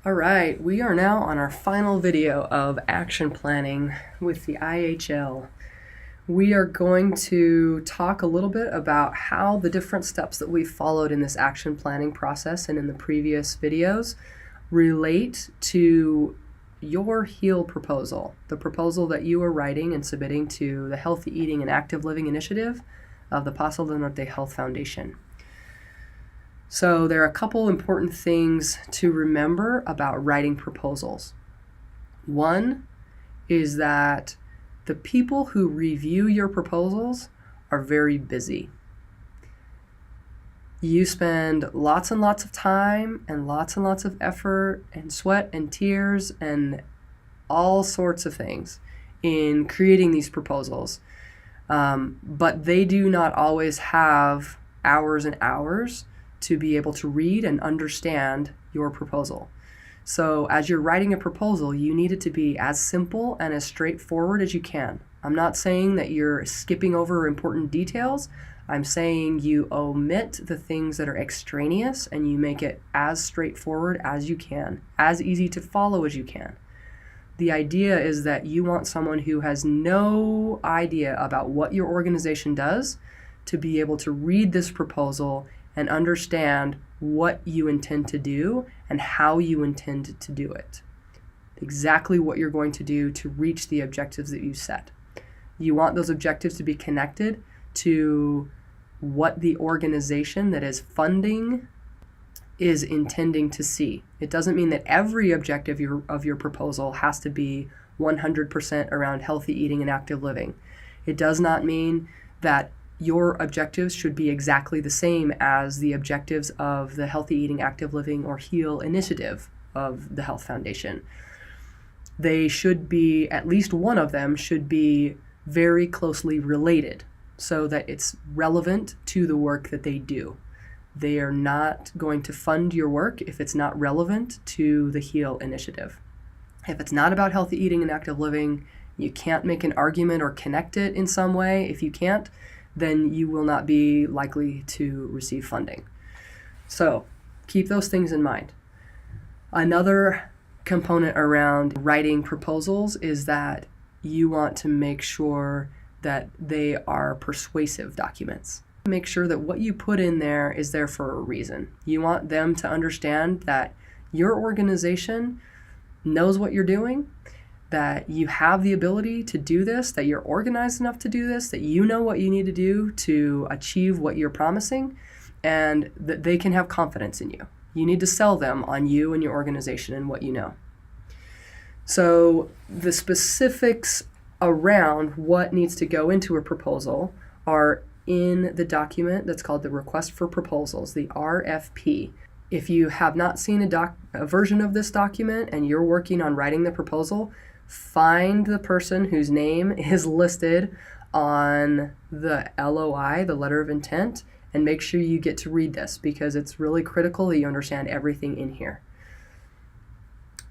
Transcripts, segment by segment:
All right, we are now on our final video of action planning with the IHL. We are going to talk a little bit about how the different steps that we've followed in this action planning process and in the previous videos relate to your HEAL proposal, the proposal that you are writing and submitting to the Healthy Eating and Active Living Initiative of the Paso del Norte Health Foundation. So there are a couple important things to remember about writing proposals. One is that the people who review your proposals are very busy. You spend lots and lots of time and lots of effort and sweat and tears and all sorts of things in creating these proposals. But they do not always have hours and hours to be able to read and understand your proposal. So as you're writing a proposal, you need it to be as simple and as straightforward as you can. I'm not saying that you're skipping over important details. I'm saying you omit the things that are extraneous and you make it as straightforward as you can, as easy to follow as you can. The idea is that you want someone who has no idea about what your organization does to be able to read this proposal and understand what you intend to do and how you intend to do it. Exactly what you're going to do to reach the objectives that you set. You want those objectives to be connected to what the organization that is funding is intending to see. It doesn't mean that every objective of your proposal has to be 100% around healthy eating and active living. It does not mean that your objectives should be exactly the same as the objectives of the Healthy Eating, Active Living, or HEAL initiative of the Health Foundation. They should be, at least one of them should be very closely related so that it's relevant to the work that they do. They are not going to fund your work if it's not relevant to the HEAL initiative. If it's not about healthy eating and active living, you can't make an argument or connect it in some way. If you can't, then you will not be likely to receive funding. So keep those things in mind. Another component around writing proposals is that you want to make sure that they are persuasive documents. Make sure that what you put in there is there for a reason. You want them to understand that your organization knows what you're doing, that you have the ability to do this, that you're organized enough to do this, that you know what you need to do to achieve what you're promising, and that they can have confidence in you. You need to sell them on you and your organization and what you know. So the specifics around what needs to go into a proposal are in the document that's called the Request for Proposals, the RFP. If you have not seen a version of this document and you're working on writing the proposal, find the person whose name is listed on the LOI, the letter of intent, and make sure you get to read this because it's really critical that you understand everything in here.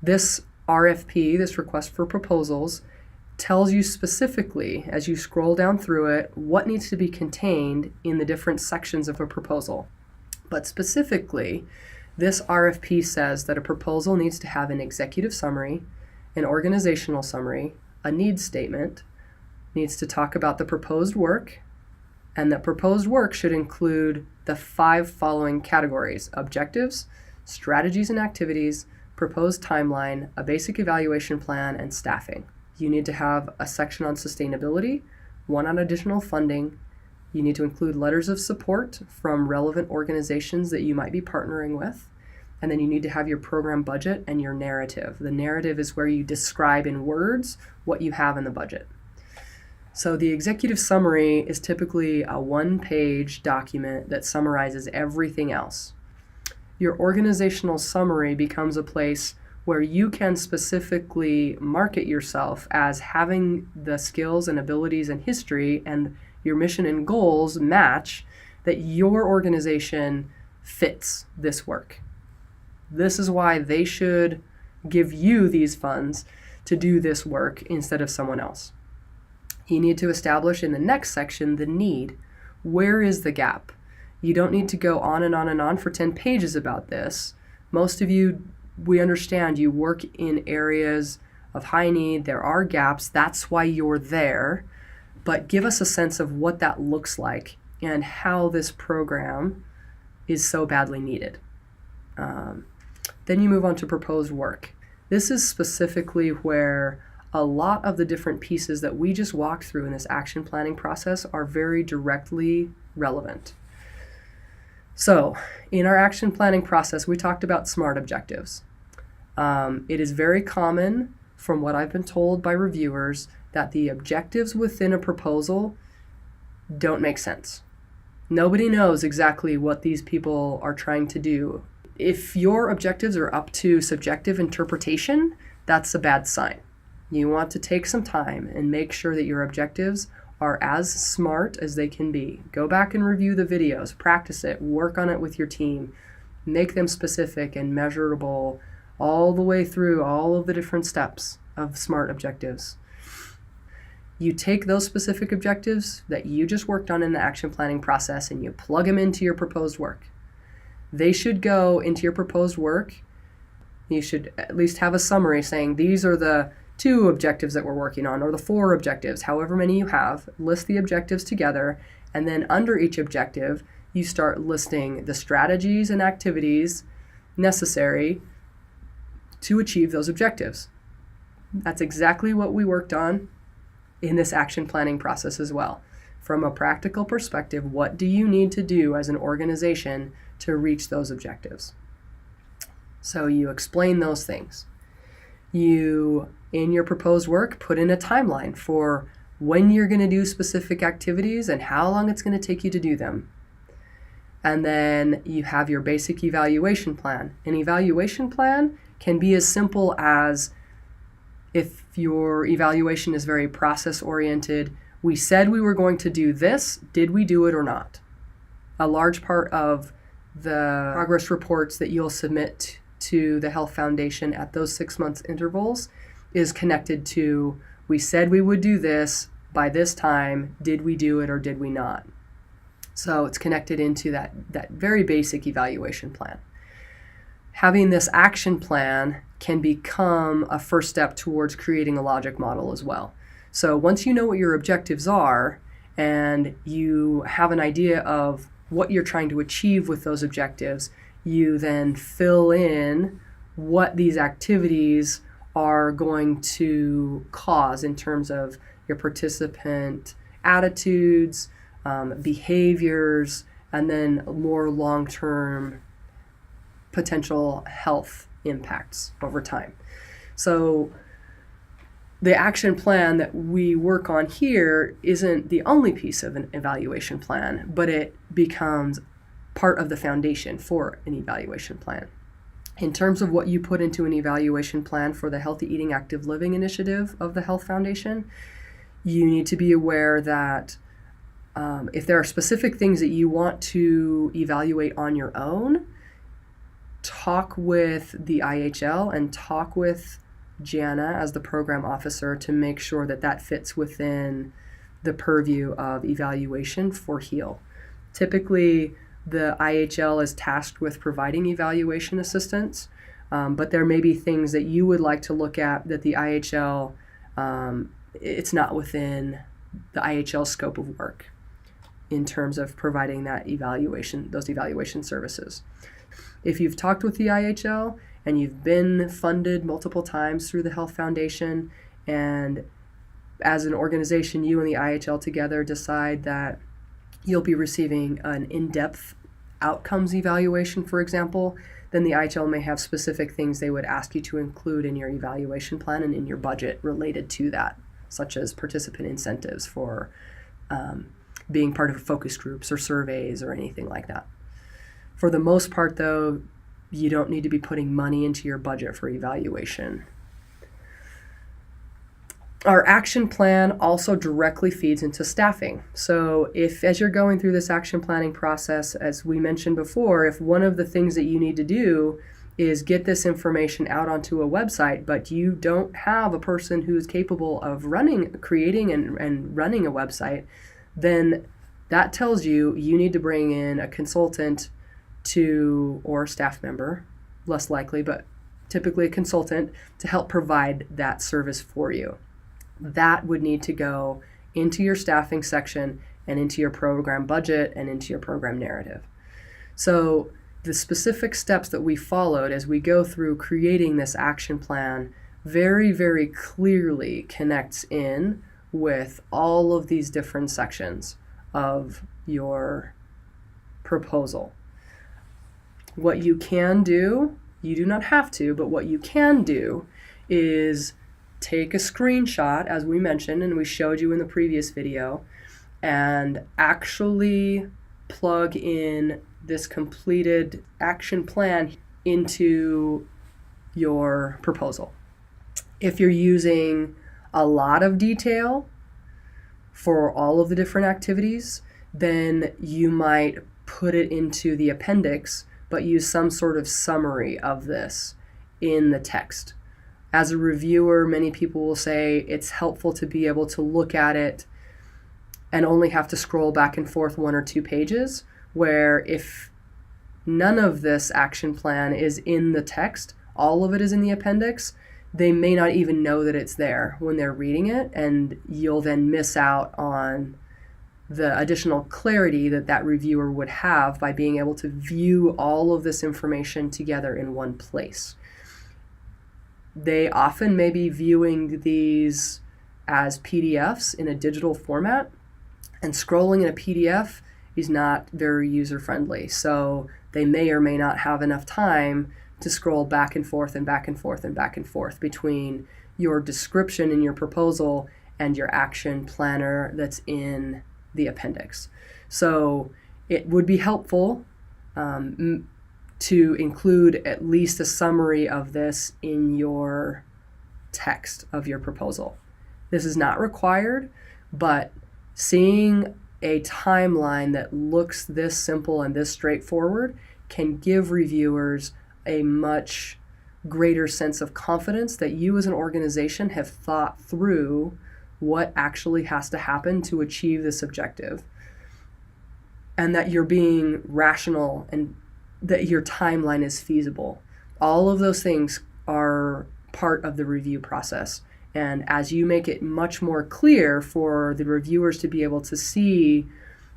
This RFP, this Request for Proposals, tells you specifically, as you scroll down through it, what needs to be contained in the different sections of a proposal. But specifically, this RFP says that a proposal needs to have an executive summary, an organizational summary, a needs statement, needs to talk about the proposed work, and that proposed work should include the 5 following categories: objectives, strategies and activities, proposed timeline, a basic evaluation plan, and staffing. You need to have a section on sustainability, one on additional funding. You need to include letters of support from relevant organizations that you might be partnering with. And then you need to have your program budget and your narrative. The narrative is where you describe in words what you have in the budget. So the executive summary is typically a 1-page document that summarizes everything else. Your organizational summary becomes a place where you can specifically market yourself as having the skills and abilities and history and your mission and goals match, that your organization fits this work. This is why they should give you these funds to do this work instead of someone else. You need to establish in the next section the need. Where is the gap? You don't need to go on and on and on for 10 pages about this. Most of you we understand you work in areas of high need. There are gaps. That's why you're there. But give us a sense of what that looks like and how this program is so badly needed. Then you move on to proposed work. This is specifically where a lot of the different pieces that we just walked through in this action planning process are very directly relevant. So, in our action planning process, we talked about SMART objectives. It is very common, from what I've been told by reviewers, that the objectives within a proposal don't make sense. Nobody knows exactly what these people are trying to do. If your objectives are up to subjective interpretation, that's a bad sign. You want to take some time and make sure that your objectives are as smart as they can be. Go back and review the videos, practice it, work on it with your team, make them specific and measurable all the way through all of the different steps of SMART objectives. You take those specific objectives that you just worked on in the action planning process and you plug them into your proposed work. They should go into your proposed work. You should at least have a summary saying these are the 2 objectives that we're working on, or the 4 objectives, however many you have. List the objectives together, and then under each objective, you start listing the strategies and activities necessary to achieve those objectives. That's exactly what we worked on in this action planning process as well. From a practical perspective, what do you need to do as an organization to reach those objectives? So you explain those things. You, in your proposed work, put in a timeline for when you're going to do specific activities and how long it's going to take you to do them. And then you have your basic evaluation plan. An evaluation plan can be as simple as, if your evaluation is very process-oriented, we said we were going to do this, did we do it or not? A large part of the progress reports that you'll submit to the Health Foundation at those 6 months intervals is connected to, we said we would do this by this time, did we do it or did we not? So it's connected into that very basic evaluation plan. Having this action plan can become a first step towards creating a logic model as well. So once you know what your objectives are and you have an idea of what you're trying to achieve with those objectives, you then fill in what these activities are going to cause in terms of your participant attitudes, behaviors, and then more long-term potential health impacts over time. So the action plan that we work on here isn't the only piece of an evaluation plan, but it becomes part of the foundation for an evaluation plan. In terms of what you put into an evaluation plan for the Healthy Eating Active Living initiative of the Health Foundation, you need to be aware that if there are specific things that you want to evaluate on your own, talk with the IHL and talk with Jana as the program officer to make sure that that fits within the purview of evaluation for HEAL. Typically, the IHL is tasked with providing evaluation assistance, but there may be things that you would like to look at that the IHL, it's not within the IHL scope of work in terms of providing that evaluation, those evaluation services. If you've talked with the IHL and you've been funded multiple times through the Health Foundation, and as an organization, you and the IHL together decide that you'll be receiving an in-depth outcomes evaluation, for example, then the IHL may have specific things they would ask you to include in your evaluation plan and in your budget related to that, such as participant incentives for being part of focus groups or surveys or anything like that. For the most part, though, you don't need to be putting money into your budget for evaluation. Our action plan also directly feeds into staffing. So if, as you're going through this action planning process, as we mentioned before, if one of the things that you need to do is get this information out onto a website, but you don't have a person who's capable of creating and running a website, then that tells you need to bring in a consultant or staff member, less likely, but typically a consultant, to help provide that service for you. That would need to go into your staffing section and into your program budget and into your program narrative. So the specific steps that we followed as we go through creating this action plan very, very clearly connects in with all of these different sections of your proposal. What you can do, you do not have to, but what you can do is take a screenshot, as we mentioned and we showed you in the previous video, and actually plug in this completed action plan into your proposal. If you're using a lot of detail for all of the different activities, then you might put it into the appendix, but use some sort of summary of this in the text. As a reviewer, many people will say it's helpful to be able to look at it and only have to scroll back and forth 1 or 2 pages, where if none of this action plan is in the text, all of it is in the appendix, they may not even know that it's there when they're reading it, and you'll then miss out on the additional clarity that that reviewer would have by being able to view all of this information together in one place. They often may be viewing these as PDFs in a digital format, and scrolling in a PDF is not very user-friendly. So they may or may not have enough time to scroll back and forth and back and forth and back and forth between your description in your proposal and your action planner that's in the appendix. So it would be helpful to include at least a summary of this in your text of your proposal. This is not required, but seeing a timeline that looks this simple and this straightforward can give reviewers a much greater sense of confidence that you as an organization have thought through what actually has to happen to achieve this objective, and that you're being rational and that your timeline is feasible. All of those things are part of the review process. And as you make it much more clear for the reviewers to be able to see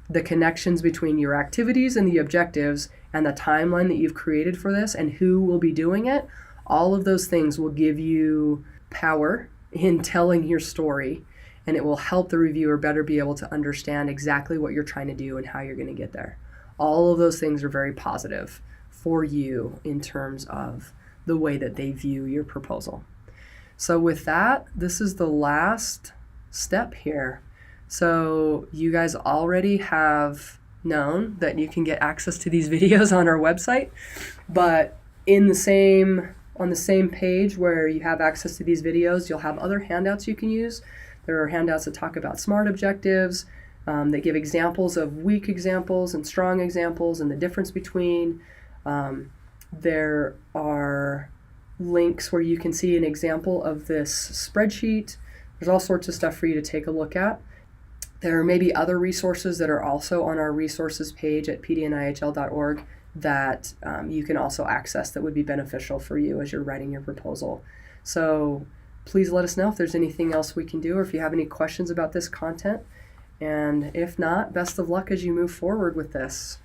the connections between your activities and the objectives and the timeline that you've created for this and who will be doing it, all of those things will give you power in telling your story, and it will help the reviewer better be able to understand exactly what you're trying to do and how you're going to get there. All of those things are very positive for you in terms of the way that they view your proposal. So with that, this is the last step here. So you guys already have known that you can get access to these videos on our website, but on the same page where you have access to these videos, you'll have other handouts you can use. There are handouts that talk about SMART objectives, that give examples of weak examples and strong examples and the difference between. There are links where you can see an example of this spreadsheet. There's all sorts of stuff for you to take a look at. There may be other resources that are also on our resources page at pdnihl.org that you can also access that would be beneficial for you as you're writing your proposal. So please let us know if there's anything else we can do or if you have any questions about this content. And if not, best of luck as you move forward with this.